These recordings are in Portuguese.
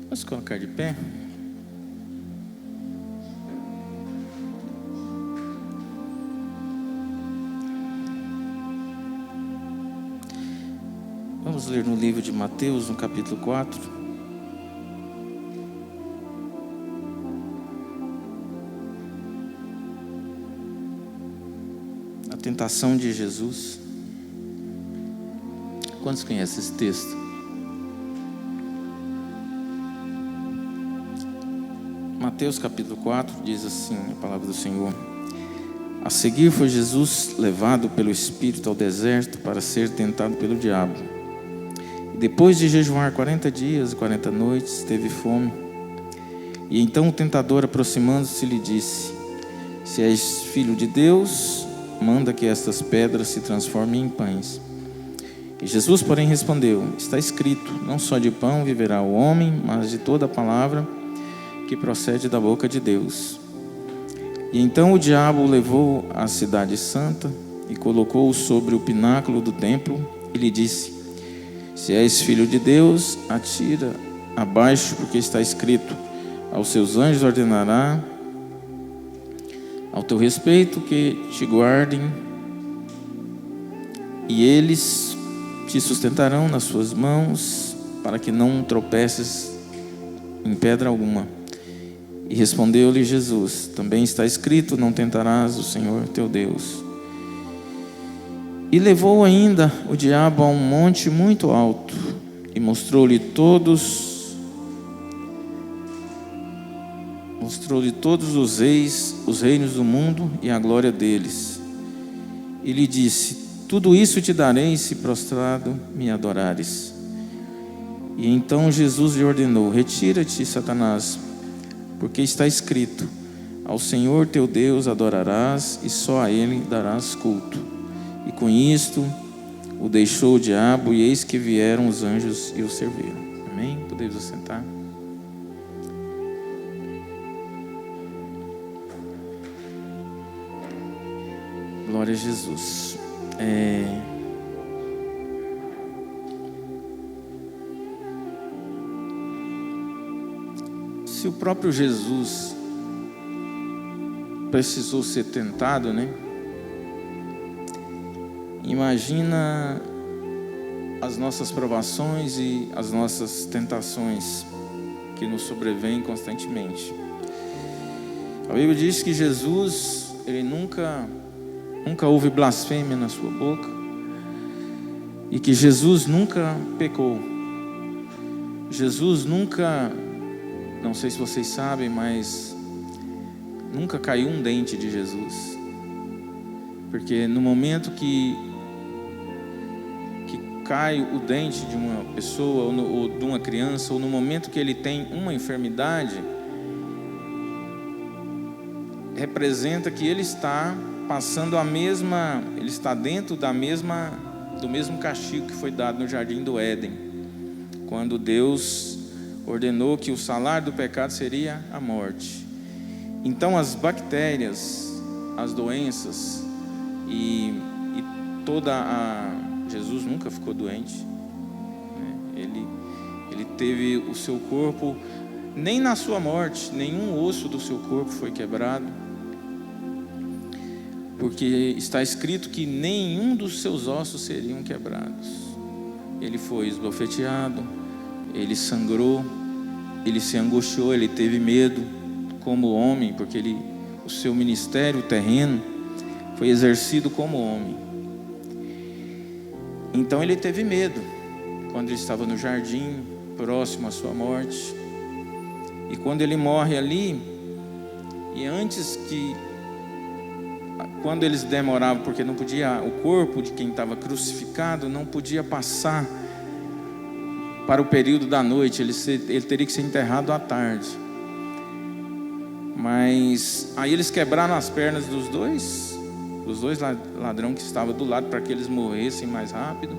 Vamos colocar de pé. Vamos ler no livro de Mateus, no capítulo 4. A tentação de Jesus. Quantos conhecem esse texto? Mateus capítulo 4 diz assim a palavra do Senhor: A seguir foi Jesus levado pelo Espírito ao deserto para ser tentado pelo diabo. E depois de jejuar 40 dias e 40 noites, teve fome. E então o tentador, aproximando-se, lhe disse: Se és filho de Deus, manda que estas pedras se transformem em pães. E Jesus, porém, respondeu: Está escrito, não só de pão viverá o homem, mas de toda a palavra que procede da boca de Deus. E então o diabo o levou à cidade santa e colocou-o sobre o pináculo do templo e lhe disse: Se és filho de Deus, atira abaixo, porque está escrito: Aos seus anjos ordenará ao teu respeito que te guardem, e eles te sustentarão nas suas mãos, para que não tropeces em pedra alguma. E respondeu-lhe Jesus: Também está escrito, não tentarás o Senhor teu Deus. E levou ainda o diabo a um monte muito alto, e mostrou-lhe todos os reinos do mundo e a glória deles. E lhe disse: Tudo isso te darei, se prostrado me adorares. E então Jesus lhe ordenou: Retira-te, Satanás, porque está escrito: Ao Senhor teu Deus adorarás, e só a Ele darás culto. E com isto o deixou o diabo, e eis que vieram os anjos e o serviram. Amém? Podemos assentar. Glória a Jesus. Se o próprio Jesus precisou ser tentado, né? Imagina as nossas provações e as nossas tentações que nos sobrevêm constantemente. A Bíblia diz que Jesus, ele nunca houve blasfêmia na sua boca, e que Jesus nunca pecou. Jesus nunca, não sei se vocês sabem, mas nunca caiu um dente de Jesus. Porque no momento que cai o dente de uma pessoa ou de uma criança, ou no momento que ele tem uma enfermidade, representa que ele está passando ele está dentro do mesmo castigo que foi dado no jardim do Éden, quando Deus ordenou que o salário do pecado seria a morte. Então as bactérias, as doenças e Jesus nunca ficou doente, né? Ele teve o seu corpo, nem na sua morte, nenhum osso do seu corpo foi quebrado, porque está escrito que nenhum dos seus ossos seriam quebrados. Ele foi esbofeteado, ele sangrou, ele se angustiou, ele teve medo como homem, porque o seu ministério terreno foi exercido como homem. Então ele teve medo quando ele estava no jardim, próximo à sua morte. E quando ele morre ali, e quando eles demoravam, porque não podia, o corpo de quem estava crucificado não podia passar para o período da noite, ele teria que ser enterrado à tarde. Mas aí eles quebraram as pernas dos dois ladrões que estavam do lado, para que eles morressem mais rápido.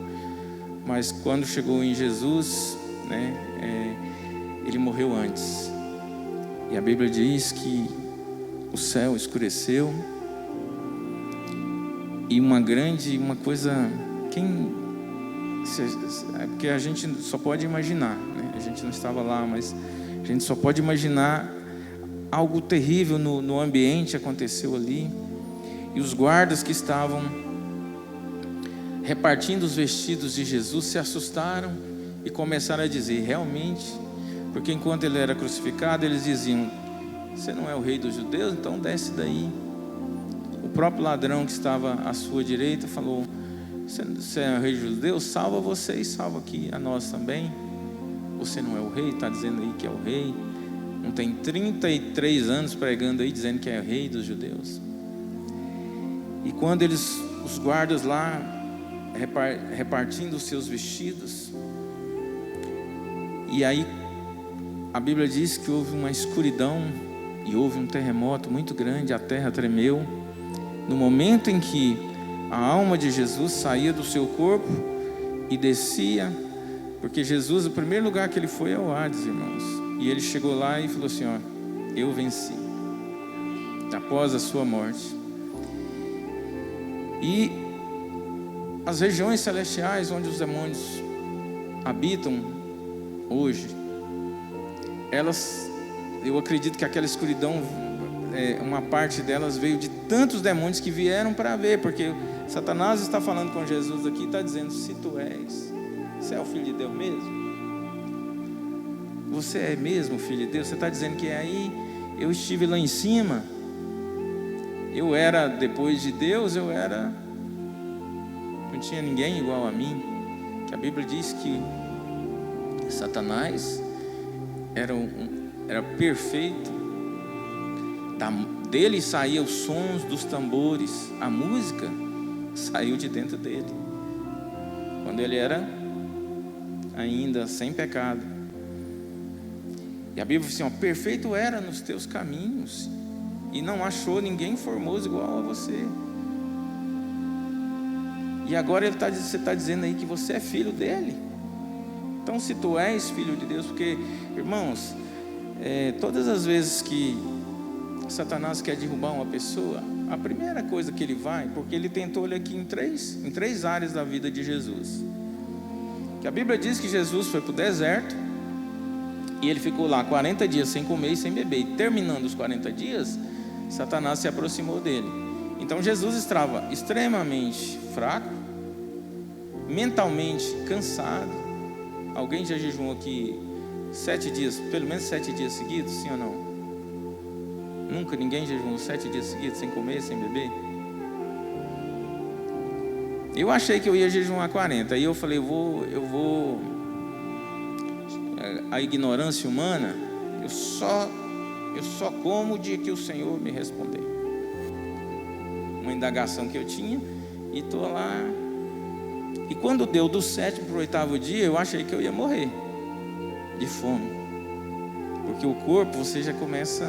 Mas quando chegou em Jesus, né, ele morreu antes. E a Bíblia diz que o céu escureceu, e uma coisa, porque a gente só pode imaginar, né? A gente não estava lá, mas gente só pode imaginar. Algo terrível no ambiente aconteceu ali. E os guardas que estavam repartindo os vestidos de Jesus se assustaram e começaram a dizer: realmente, porque enquanto ele era crucificado, eles diziam: você não é o rei dos judeus? Então desce daí. O próprio ladrão que estava à sua direita falou: você é o rei dos judeus? Salva você e salva aqui a nós também. Você não é o rei? Está dizendo aí que é o rei. Não tem 33 anos pregando aí, dizendo que é o rei dos judeus. E quando os guardas lá, repartindo os seus vestidos, e aí a Bíblia diz que houve uma escuridão, e houve um terremoto muito grande, a terra tremeu. No momento em que a alma de Jesus saía do seu corpo e descia, porque Jesus, o primeiro lugar que ele foi é o Hades, irmãos. E ele chegou lá e falou assim: ó, eu venci, após a sua morte. E as regiões celestiais onde os demônios habitam hoje, eu acredito que aquela escuridão, uma parte delas veio de tantos demônios que vieram para ver, porque Satanás está falando com Jesus aqui, está dizendo: se tu és, você é o Filho de Deus mesmo? Você é mesmo Filho de Deus? Você está dizendo que aí eu estive lá em cima, eu era, depois de Deus, não tinha ninguém igual a mim. Que a Bíblia diz que Satanás era perfeito, dele saíam os sons dos tambores, a música saiu de dentro dele, quando ele era ainda sem pecado. E a Bíblia diz assim: ó, perfeito era nos teus caminhos, e não achou ninguém formoso igual a você. E agora você está dizendo aí que você é filho dele. Então, se tu és filho de Deus, porque, irmãos, todas as vezes que Satanás quer derrubar uma pessoa, a primeira coisa que ele vai, porque ele tentou ele aqui em três áreas da vida de Jesus. Que a Bíblia diz que Jesus foi para o deserto, e ele ficou lá 40 dias sem comer e sem beber. E terminando os 40 dias, Satanás se aproximou dele. Então Jesus estava extremamente fraco, mentalmente cansado. Alguém já jejuou aqui 7 dias, pelo menos 7 dias seguidos, sim ou não? Nunca ninguém jejuou 7 dias seguidos, sem comer, sem beber? Eu achei que eu ia jejuar 40. Aí eu falei, eu vou. A ignorância humana, eu só como o dia que o Senhor me responder. Uma indagação que eu tinha, e estou lá. E quando deu do 7º para o 8º dia, eu achei que eu ia morrer de fome, porque o corpo, você já começa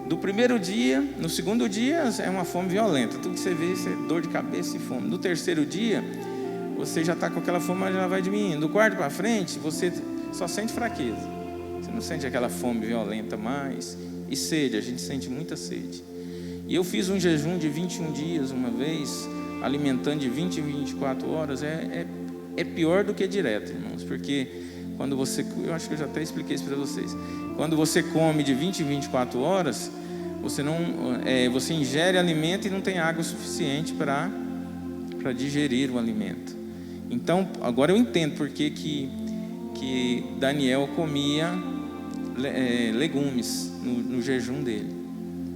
do primeiro dia. No segundo dia é uma fome violenta, tudo que você vê é dor de cabeça e fome. No terceiro dia você já está com aquela fome, mas já vai diminuindo. Do 4º para frente você só sente fraqueza, você não sente aquela fome violenta mais. E sede, a gente sente muita sede. E eu fiz um jejum de 21 dias uma vez, alimentando de 20 em 24 horas. É pior do que direto, irmãos, porque quando você, eu acho que eu já até expliquei isso para vocês, quando você come de 20 em 24 horas, você ingere alimento e não tem água suficiente para digerir o alimento. Então, agora eu entendo porque que Daniel comia legumes no jejum dele,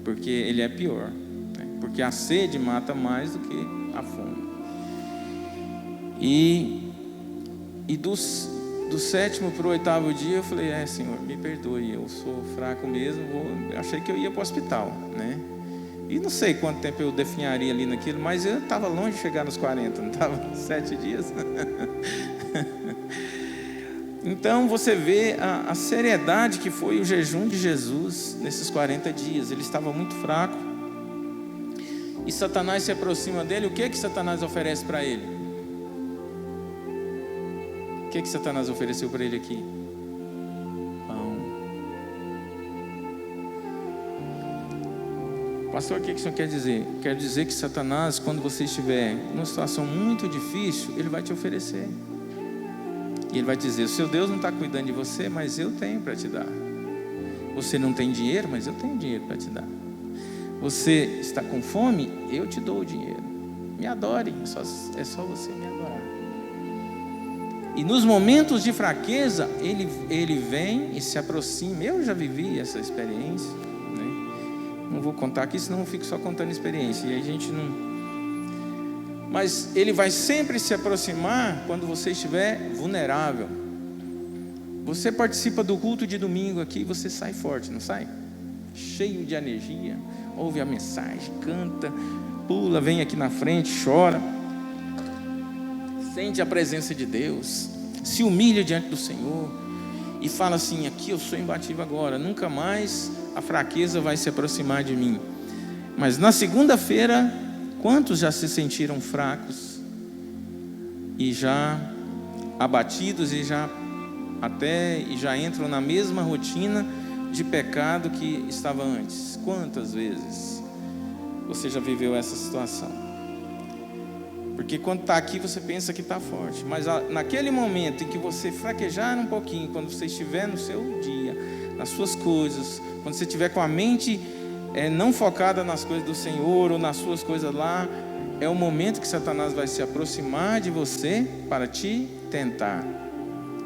porque ele é pior, né? Porque a sede mata mais do que a fome. E do 7º para o 8º dia eu falei, Senhor, me perdoe, eu sou fraco mesmo, achei que eu ia para o hospital, né? E não sei quanto tempo eu definharia ali naquilo, mas eu estava longe de chegar nos 40, não estava 7 dias. Então você vê a seriedade que foi o jejum de Jesus nesses 40 dias. Ele estava muito fraco, e Satanás se aproxima dele. O que Satanás oferece para ele? O que Satanás ofereceu para ele aqui? Pão. Pastor, o que o senhor quer dizer? Quer dizer que Satanás, quando você estiver numa situação muito difícil, ele vai te oferecer. E ele vai dizer, o seu Deus não está cuidando de você, mas eu tenho para te dar. Você não tem dinheiro, mas eu tenho dinheiro para te dar. Você está com fome, eu te dou o dinheiro. Me adore, é só você me adorar. E nos momentos de fraqueza, ele vem e se aproxima. Eu já vivi essa experiência, né? Não vou contar aqui, senão eu fico só contando experiência. E a gente não... Mas ele vai sempre se aproximar quando você estiver vulnerável. Você participa do culto de domingo aqui, você sai forte, não sai? Cheio de energia, ouve a mensagem, canta, pula, vem aqui na frente, chora, sente a presença de Deus, se humilha diante do Senhor e fala assim: aqui eu sou imbatível agora, nunca mais a fraqueza vai se aproximar de mim. Mas na segunda-feira, quantos já se sentiram fracos e já abatidos e já entram na mesma rotina de pecado que estava antes? Quantas vezes você já viveu essa situação? Porque quando está aqui você pensa que está forte, mas naquele momento em que você fraquejar um pouquinho, quando você estiver no seu dia, nas suas coisas, quando você estiver com a mente não focada nas coisas do Senhor ou nas suas coisas lá, é o momento que Satanás vai se aproximar de você para te tentar.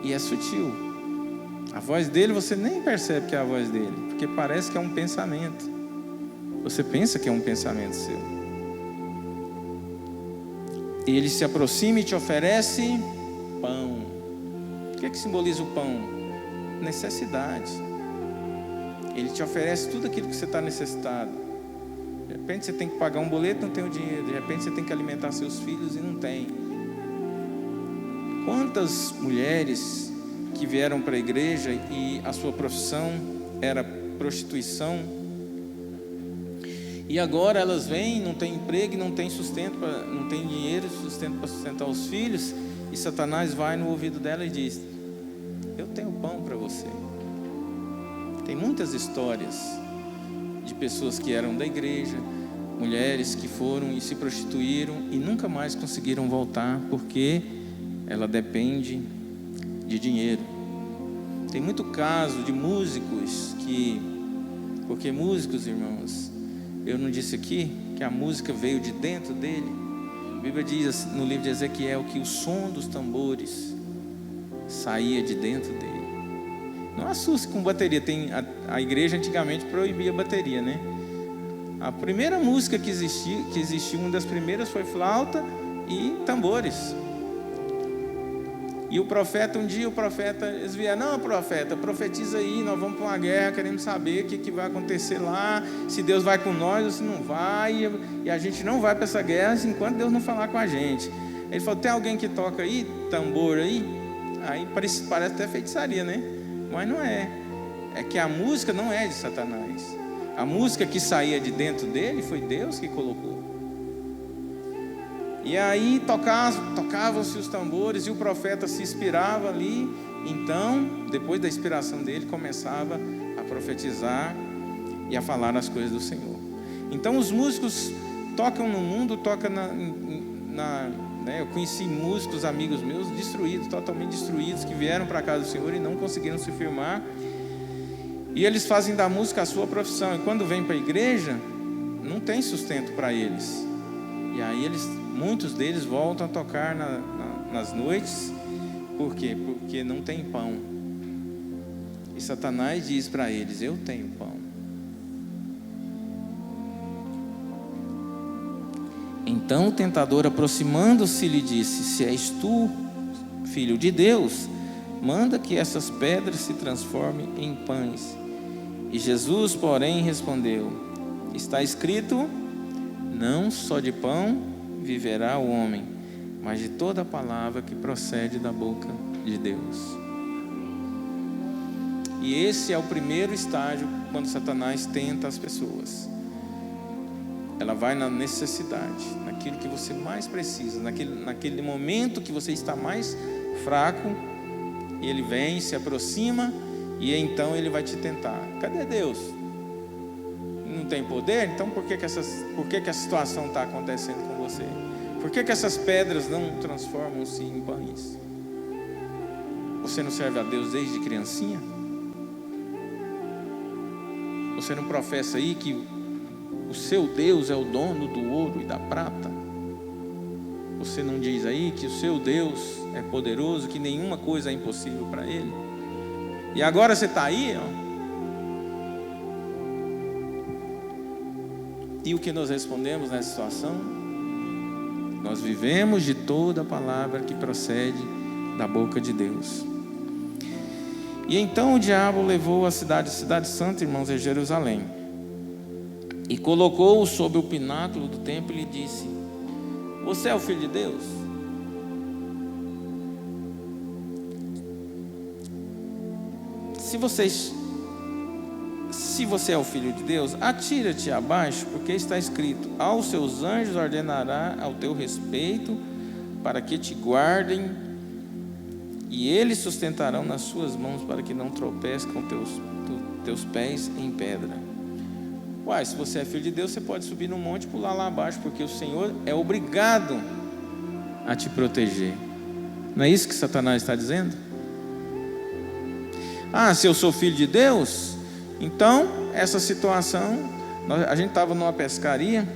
E é sutil. A voz dele você nem percebe que é a voz dele, porque parece que é um pensamento. Você pensa que é um pensamento seu. E ele se aproxima e te oferece pão. O que simboliza o pão? Necessidade. Ele te oferece tudo aquilo que você está necessitado. De repente você tem que pagar um boleto, não tem o dinheiro. De repente você tem que alimentar seus filhos e não tem. Quantas mulheres que vieram para a igreja e a sua profissão era prostituição, e agora elas vêm, não tem emprego, não tem sustento, não tem dinheiro, sustento para sustentar os filhos, e Satanás vai no ouvido dela e diz: eu tenho pão para você. Tem muitas histórias de pessoas que eram da igreja, mulheres que foram e se prostituíram e nunca mais conseguiram voltar, porque ela depende de dinheiro. Tem muito caso de músicos porque músicos, irmãos, eu não disse aqui que a música veio de dentro dele? A Bíblia diz no livro de Ezequiel que o som dos tambores saía de dentro dele. Não assuste com bateria. A igreja antigamente proibia bateria, né? A primeira música que existiu, uma das primeiras foi flauta e tambores. E um dia o profeta, eles vieram: não, profeta, profetiza aí, nós vamos para uma guerra, queremos saber o que vai acontecer lá, se Deus vai com nós ou se não vai, e a gente não vai para essa guerra enquanto Deus não falar com a gente. Ele falou: tem alguém que toca aí, tambor aí? Aí parece até feitiçaria, né? Mas não é. É que a música não é de Satanás. A música que saía de dentro dele foi Deus que colocou. E aí tocavam-se os tambores e o profeta se inspirava ali. Então, depois da inspiração dele, começava a profetizar e a falar as coisas do Senhor. Então os músicos tocam no mundo, tocam né? Eu conheci músicos, amigos meus, destruídos, totalmente destruídos, que vieram para a casa do Senhor e não conseguiram se firmar. E eles fazem da música a sua profissão. E quando vêm para a igreja, não tem sustento para eles. E aí muitos deles voltam a tocar nas noites. Por quê? Porque não tem pão. E Satanás diz para eles: eu tenho pão. Então o tentador, aproximando-se, lhe disse: se és tu, filho de Deus, manda que essas pedras se transformem em pães. E Jesus, porém, respondeu: está escrito, não só de pão viverá o homem, mas de toda a palavra que procede da boca de Deus. E esse é o primeiro estágio quando Satanás tenta as pessoas. Ela vai na necessidade, naquilo que você mais precisa, naquele momento que você está mais fraco, e ele vem, se aproxima, e então ele vai te tentar. Cadê Deus? Não tem poder? Então por que a situação está acontecendo com você? Por que essas pedras não transformam-se em pães? Você não serve a Deus desde criancinha? Você não professa aí que o seu Deus é o dono do ouro e da prata? Você não diz aí que o seu Deus é poderoso, que nenhuma coisa é impossível para Ele? E agora você está aí, ó. E o que nós respondemos nessa situação? Nós vivemos de toda a palavra que procede da boca de Deus. E então o diabo levou a cidade santa, irmãos, é Jerusalém, e colocou-o sobre o pináculo do templo e lhe disse: você é o Filho de Deus? Se você é o Filho de Deus, atira-te abaixo, porque está escrito: aos seus anjos ordenará ao teu respeito, para que te guardem, e eles sustentarão nas suas mãos, para que não tropece com teus pés em pedra. Uai, se você é filho de Deus, você pode subir no monte e pular lá abaixo, porque o Senhor é obrigado a te proteger. Não é isso que Satanás está dizendo? Ah, se eu sou filho de Deus, então essa situação, a gente estava numa pescaria,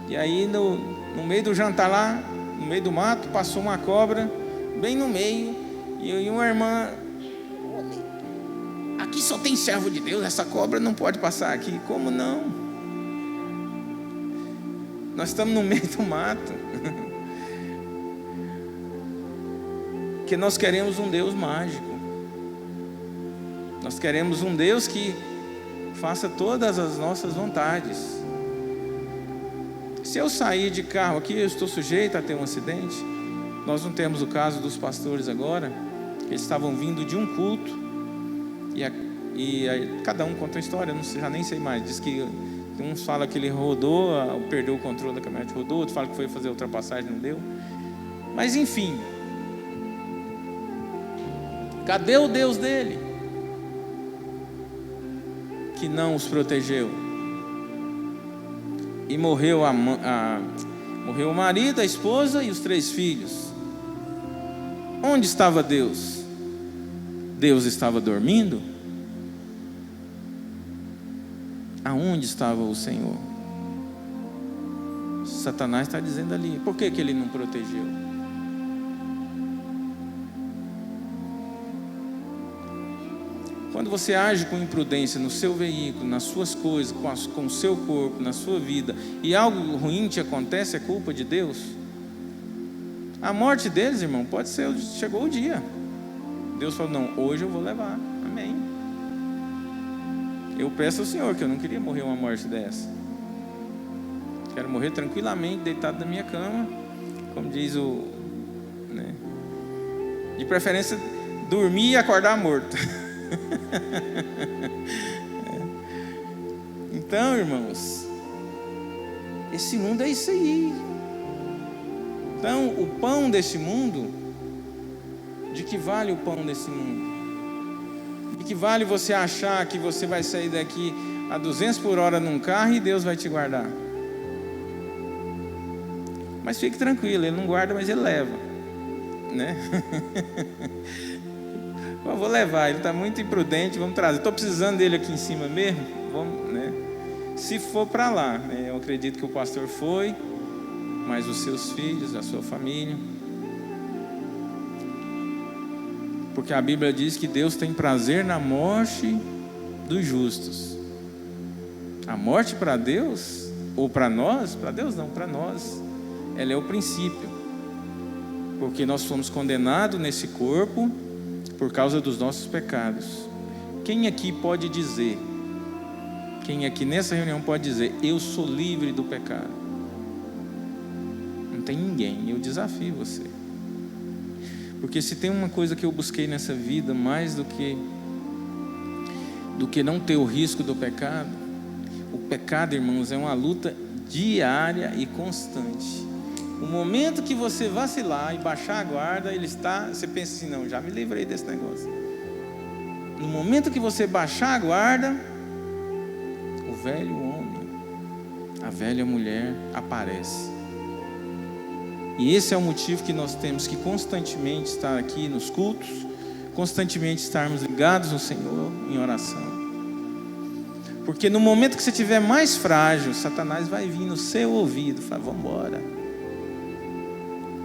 e aí no meio do jantar lá, no meio do mato, passou uma cobra, bem no meio, e uma irmã: aqui só tem servo de Deus, essa cobra não pode passar aqui. Como não? Nós estamos no meio do mato. Porque nós queremos um Deus mágico. Nós queremos um Deus que faça todas as nossas vontades. Se eu sair de carro aqui, eu estou sujeito a ter um acidente. Nós não temos o caso dos pastores agora, que eles estavam vindo de um culto, e aí, cada um conta uma história, eu já nem sei mais. Diz que uns falam que ele rodou, perdeu o controle da caminhonete, rodou, outro fala que foi fazer ultrapassagem, não deu. Mas enfim, cadê o Deus dele, que não os protegeu? E morreu o marido, a esposa e os 3 filhos. Onde estava Deus? Deus estava dormindo? Aonde estava o Senhor? Satanás está dizendo ali. Por que ele não protegeu? Quando você age com imprudência no seu veículo, nas suas coisas, com o seu corpo, na sua vida, e algo ruim te acontece, é culpa de Deus? A morte deles, irmão, pode ser, chegou o dia. Deus falou: não, hoje eu vou levar. Amém. Eu peço ao Senhor, que eu não queria morrer uma morte dessa. Quero morrer tranquilamente, deitado na minha cama, como diz né? De preferência, dormir e acordar morto. Então, irmãos, esse mundo é isso aí. Então, o pão desse mundo, de que vale o pão desse mundo? De que vale você achar que você vai sair daqui a 200 por hora num carro e Deus vai te guardar? Mas fique tranquilo, Ele não guarda, mas Ele leva, né? Eu vou levar, Ele está muito imprudente, vamos trazer. Estou precisando dele aqui em cima mesmo, vamos, né? Se for para lá, né? Eu acredito que o pastor foi, mas os seus filhos, a sua família. Porque a Bíblia diz que Deus tem prazer na morte dos justos. A morte para Deus, ou para nós, para Deus não, para nós, ela é o princípio. Porque nós fomos condenados nesse corpo por causa dos nossos pecados. Quem aqui pode dizer, quem aqui nessa reunião pode dizer: eu sou livre do pecado? Não tem ninguém. Eu desafio você. Porque se tem uma coisa que eu busquei nessa vida, mais do que não ter o risco do pecado, o pecado, irmãos, é uma luta diária e constante. O momento que você vacilar e baixar a guarda, você pensa assim: não, já me livrei desse negócio. No momento que você baixar a guarda, o velho homem, a velha mulher aparece. E esse é o motivo que nós temos que constantemente estar aqui nos cultos, constantemente estarmos ligados no Senhor em oração. Porque no momento que você estiver mais frágil, Satanás vai vir no seu ouvido e falar: vamos embora,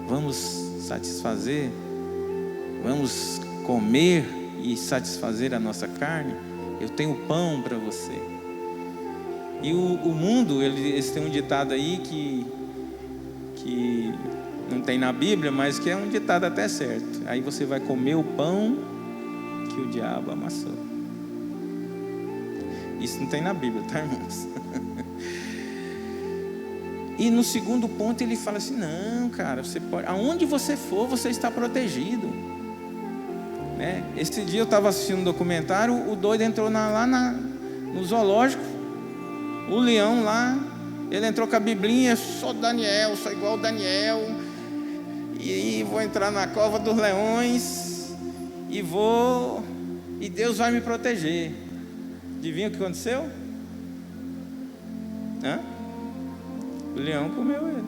vamos satisfazer, vamos comer e satisfazer a nossa carne. Eu tenho pão para você. E o mundo, eles têm um ditado aí que não tem na Bíblia, mas que é um ditado até certo. Aí você vai comer o pão que o diabo amassou. Isso não tem na Bíblia, tá, irmãos? E no segundo ponto ele fala assim: não, cara, você pode, aonde você for, você está protegido, né? Esse dia eu estava assistindo um documentário, o doido entrou lá no zoológico, o leão lá, ele entrou com a biblinha: sou Daniel, sou igual Daniel, e vou entrar na cova dos leões, e Deus vai me proteger. Adivinha o que aconteceu? O leão comeu ele.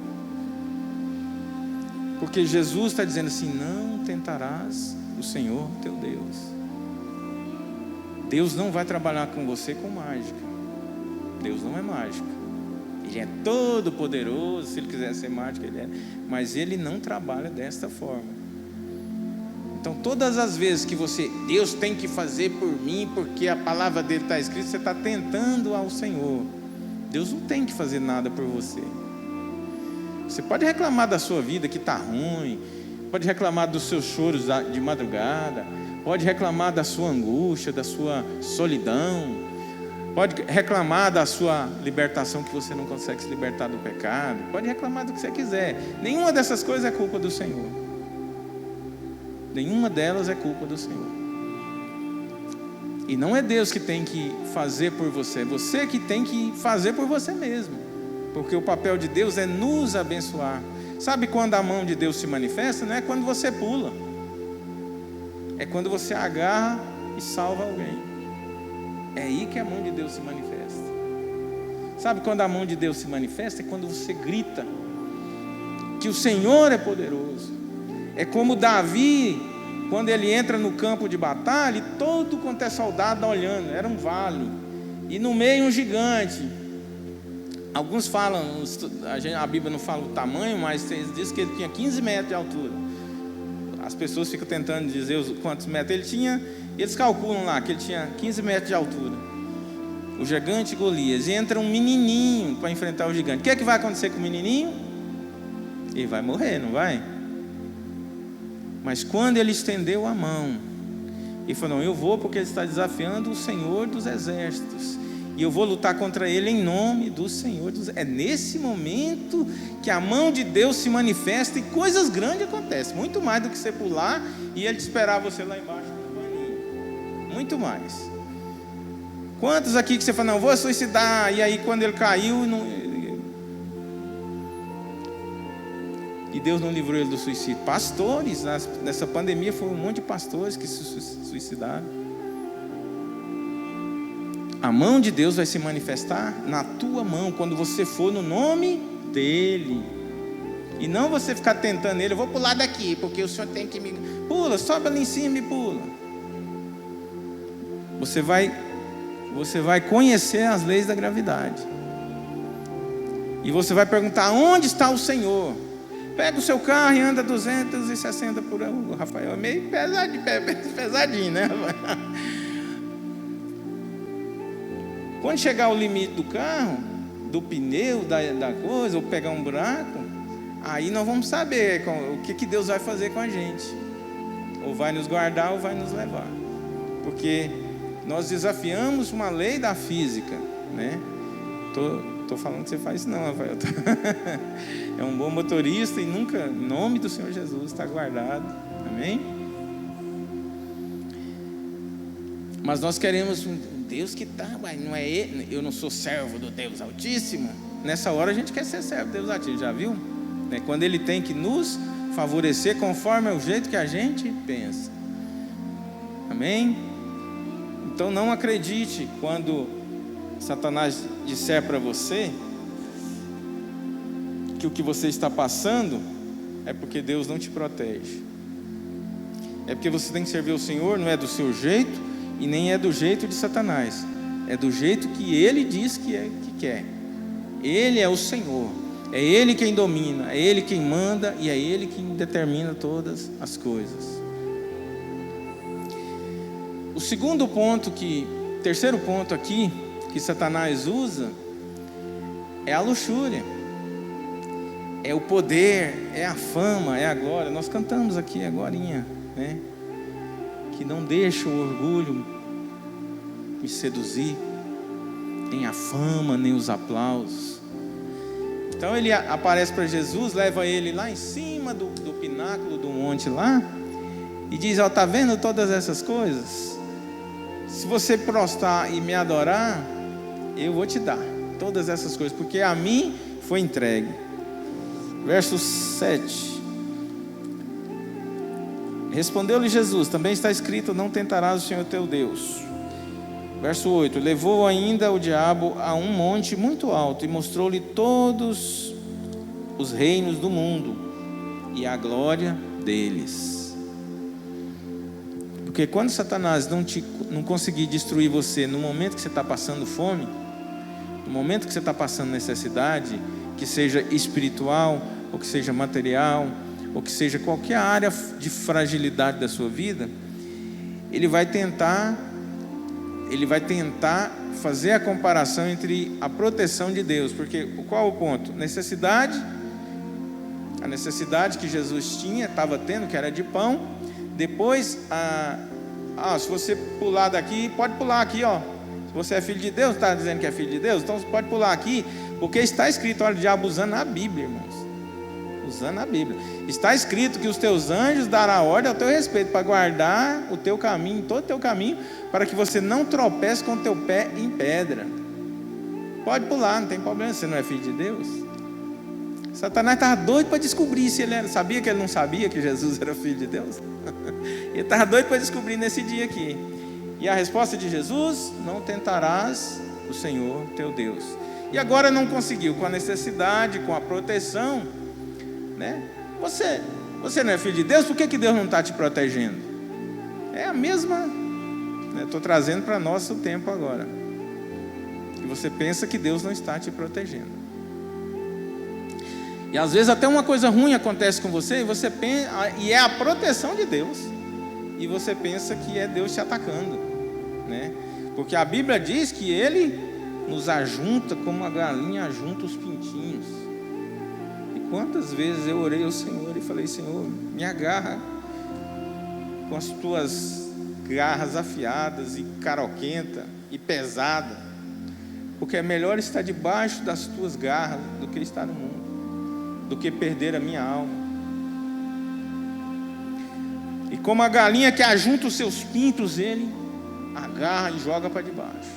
Porque Jesus está dizendo assim: não tentarás o Senhor teu Deus. Deus não vai trabalhar com você com mágica. Deus não é mágica. Ele é todo poderoso. Se Ele quiser ser mágico, Ele é. Mas Ele não trabalha desta forma. Então todas as vezes que Deus tem que fazer por mim, porque a palavra dele está escrita, você está tentando ao Senhor. Deus não tem que fazer nada por você. Você pode reclamar da sua vida que está ruim, pode reclamar dos seus choros de madrugada, pode reclamar da sua angústia, da sua solidão, pode reclamar da sua libertação, que você não consegue se libertar do pecado, pode reclamar do que você quiser. Nenhuma dessas coisas é culpa do Senhor. Nenhuma delas é culpa do Senhor. E não é Deus que tem que fazer por você, é você que tem que fazer por você mesmo. Porque o papel de Deus é nos abençoar. Sabe quando a mão de Deus se manifesta? Não é quando você pula, é quando você agarra e salva alguém. É aí que a mão de Deus se manifesta. Sabe quando a mão de Deus se manifesta? É quando você grita que o Senhor é poderoso. É como Davi, quando ele entra no campo de batalha, e todo quanto é soldado olhando, era um vale, e no meio um gigante. Alguns falam, a Bíblia não fala o tamanho, mas diz que ele tinha 15 metros de altura. As pessoas ficam tentando dizer quantos metros ele tinha, e eles calculam lá que ele tinha 15 metros de altura. O gigante Golias, e entra um menininho para enfrentar o gigante. O que é que vai acontecer com o menininho? Ele vai morrer, não vai? Mas quando ele estendeu a mão e falou: não, eu vou porque ele está desafiando o Senhor dos exércitos, e eu vou lutar contra ele em nome do Senhor dos exércitos. É nesse momento que a mão de Deus se manifesta e coisas grandes acontecem. Muito mais do que você pular e ele esperar você lá embaixo no paninho. Muito mais. Quantos aqui que você fala: não, vou suicidar, e aí quando ele caiu, e Deus não livrou ele do suicídio? Pastores, nessa pandemia foi um monte de pastores que se suicidaram. A mão de Deus vai se manifestar na tua mão, quando você for no nome dEle. E não você ficar tentando ele: eu vou pular daqui, porque o Senhor tem que me... Pula, sobe ali em cima e pula. Você vai conhecer as leis da gravidade. E você vai perguntar: onde está o Senhor? Pega o seu carro e anda 260 por hora. O Rafael é meio pesadinho, né? Quando chegar ao limite do carro, do pneu, da coisa, ou pegar um buraco, aí nós vamos saber o que Deus vai fazer com a gente. Ou vai nos guardar ou vai nos levar. Porque nós desafiamos uma lei da física, né? Estou falando que você faz isso não, Rafael. É um bom motorista e nunca, em nome do Senhor Jesus, está guardado. Amém? Mas nós queremos um Deus que está, não é ele, eu não sou servo do Deus Altíssimo. Nessa hora a gente quer ser servo do Deus Altíssimo, já viu? Quando Ele tem que nos favorecer conforme o jeito que a gente pensa. Amém? Então não acredite quando Satanás disser para você que o que você está passando é porque Deus não te protege. É porque você tem que servir o Senhor, não é do seu jeito e nem é do jeito de Satanás. é do jeito que Ele diz que quer. Ele é o Senhor, é Ele quem domina, é Ele quem manda e é Ele quem determina todas as coisas. O terceiro ponto aqui que Satanás usa é a luxúria, é o poder, é a fama, é a glória. Nós cantamos aqui agorinha, né? Que não deixa o orgulho me seduzir, nem a fama, nem os aplausos. Então ele aparece para Jesus, leva ele lá em cima do pináculo do monte lá, e diz: ó, tá vendo todas essas coisas? Se você prostrar e me adorar, eu vou te dar todas essas coisas, porque a mim foi entregue. Verso 7. Respondeu-lhe Jesus: também está escrito: não tentarás o Senhor teu Deus. Verso 8. Levou ainda o diabo a um monte muito alto e mostrou-lhe todos os reinos do mundo e a glória deles. Porque quando Satanás não conseguir destruir você no momento que você está passando fome, no momento que você está passando necessidade, que seja espiritual, ou que seja material, ou que seja qualquer área de fragilidade da sua vida, ele vai tentar fazer a comparação entre a proteção de Deus. Porque qual o ponto? A necessidade que Jesus estava tendo, que era de pão. Depois, se você pular daqui, pode pular aqui, ó. Se você é filho de Deus, está dizendo que é filho de Deus, então você pode pular aqui, porque está escrito, olha o diabo usando a Bíblia, irmãos. Usando a Bíblia. Está escrito que os teus anjos darão ordem ao teu respeito, para guardar o teu caminho, todo o teu caminho, para que você não tropece com o teu pé em pedra. Pode pular, não tem problema, você não é filho de Deus. Satanás estava doido para descobrir se ele era. Sabia que ele não sabia que Jesus era filho de Deus? Ele estava doido para descobrir nesse dia aqui. E a resposta de Jesus: não tentarás o Senhor teu Deus. E agora não conseguiu, com a necessidade, com a proteção, né? Você não é filho de Deus, por que Deus não está te protegendo? É a mesma, estou trazendo para nosso tempo agora. E você pensa que Deus não está te protegendo. E às vezes até uma coisa ruim acontece com você, e você pensa, e é a proteção de Deus, e você pensa que é Deus te atacando, né? Porque a Bíblia diz que Ele nos ajunta como a galinha ajunta os pintinhos. E quantas vezes eu orei ao Senhor e falei: Senhor, me agarra com as tuas garras afiadas e caroquenta e pesada, porque é melhor estar debaixo das tuas garras do que estar no mundo, do que perder a minha alma. E como a galinha que ajunta os seus pintos, Ele agarra e joga para debaixo.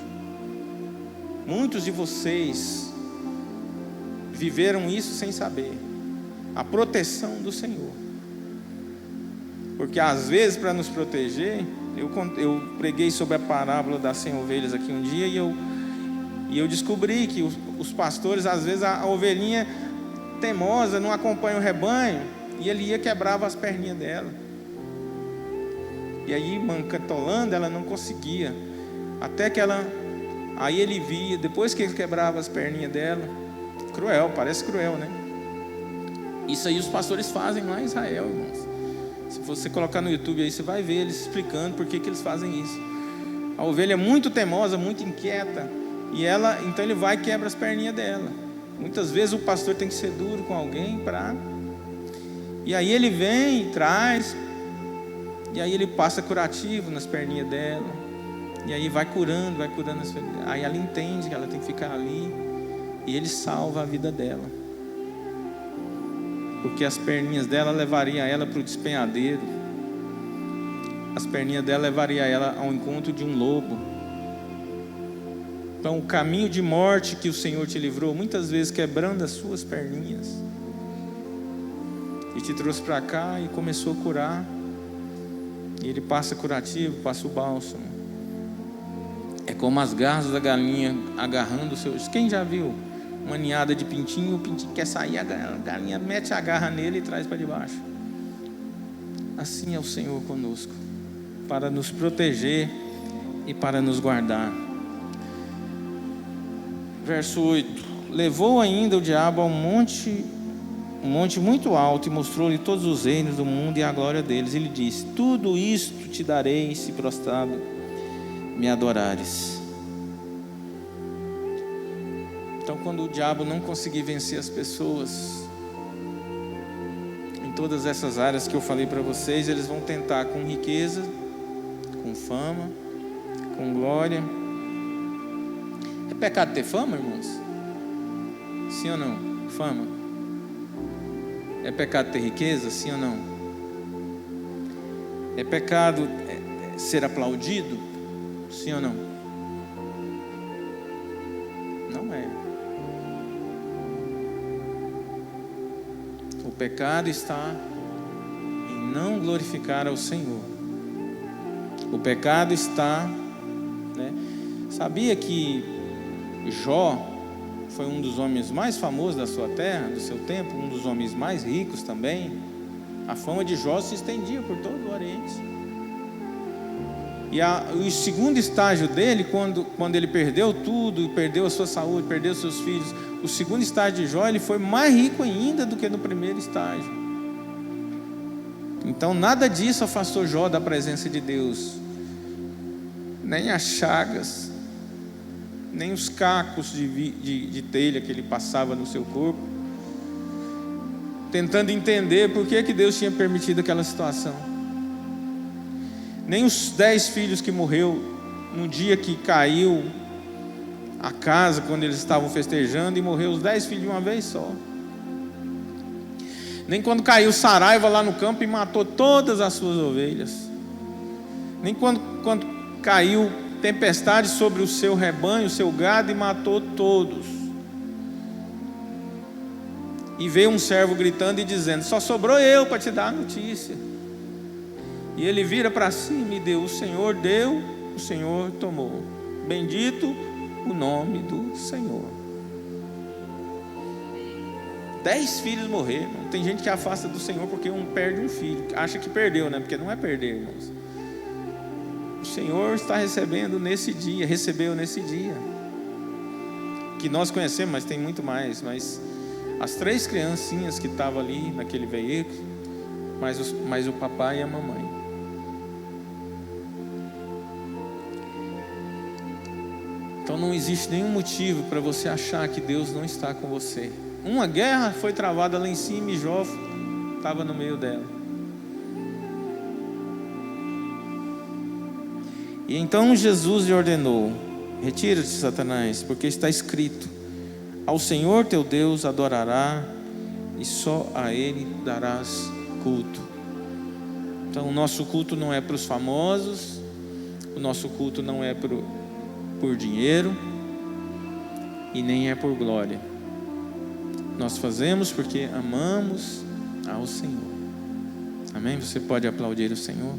Muitos de vocês viveram isso sem saber, a proteção do Senhor. Porque às vezes, para nos proteger, eu preguei sobre a parábola das 100 ovelhas aqui um dia, e eu descobri que os pastores, às vezes a ovelhinha teimosa não acompanha o rebanho, e ele ia quebrava as perninhas dela. E aí, mancatolando, ela não conseguia. Até que aí ele via, depois que ele quebrava as perninhas dela, cruel, parece cruel, né? Isso aí os pastores fazem lá em Israel, irmãos. Se você colocar no YouTube aí, você vai ver eles explicando por que eles fazem isso. A ovelha é muito teimosa, muito inquieta, e então ele vai e quebra as perninhas dela. Muitas vezes o pastor tem que ser duro com alguém e aí ele vem e traz, e aí ele passa curativo nas perninhas dela, e aí vai curando as perninhas. Aí ela entende que ela tem que ficar ali, e ele salva a vida dela, porque as perninhas dela levariam ela para o despenhadeiro, as perninhas dela levariam ela ao encontro de um lobo. Então o caminho de morte que o Senhor te livrou, muitas vezes quebrando as suas perninhas, e te trouxe para cá e começou a curar. E Ele passa curativo, passa o bálsamo. É como as garras da galinha agarrando os seus. Quem já viu uma ninhada de pintinho? O pintinho quer sair, a galinha mete a garra nele e traz para debaixo. Assim é o Senhor conosco, para nos proteger e para nos guardar. Verso 8: levou ainda o diabo a um monte muito alto e mostrou-lhe todos os reinos do mundo e a glória deles. Ele disse: tudo isto te darei se prostrado me adorares. Então, quando o diabo não conseguir vencer as pessoas em todas essas áreas que eu falei para vocês, eles vão tentar com riqueza, com fama, com glória. É pecado ter fama, irmãos? Sim ou não? Fama. É pecado ter riqueza? Sim ou não? É pecado ser aplaudido? Sim ou não? Não é. O pecado está em não glorificar ao Senhor. O pecado está, né? Sabia que Jó foi um dos homens mais famosos da sua terra, do seu tempo, um dos homens mais ricos também? A fama de Jó se estendia por todo o Oriente. E o segundo estágio dele, quando ele perdeu tudo, perdeu a sua saúde, perdeu seus filhos, o segundo estágio de Jó, ele foi mais rico ainda do que no primeiro estágio. Então nada disso afastou Jó da presença de Deus, nem as chagas, nem os cacos de telha que ele passava no seu corpo, tentando entender por que Deus tinha permitido aquela situação. Nem os 10 filhos que morreu no dia que caiu a casa, quando eles estavam festejando, e morreu os 10 filhos de uma vez só. Nem quando caiu Saraiva lá no campo e matou todas as suas ovelhas. Nem quando caiu tempestade sobre o seu rebanho, o seu gado, e matou todos. E veio um servo gritando e dizendo: só sobrou eu para te dar a notícia. E ele vira para cima e deu: o Senhor deu, o Senhor tomou. Bendito o nome do Senhor. 10 filhos morreram. Tem gente que afasta do Senhor porque perde um filho, acha que perdeu, né? Porque não é perder, irmãos. O Senhor está recebeu nesse dia, que nós conhecemos, mas tem muito mais. Mas as 3 criancinhas que estavam ali naquele veículo, mais o papai e a mamãe. Então não existe nenhum motivo para você achar que Deus não está com você. Uma guerra foi travada lá em cima e Jó estava no meio dela. E então Jesus lhe ordenou: retira-te, Satanás, porque está escrito: ao Senhor teu Deus adorará e só a Ele darás culto. Então o nosso culto não é para os famosos, o nosso culto não é por dinheiro e nem é por glória. Nós fazemos porque amamos ao Senhor. Amém? Você pode aplaudir o Senhor?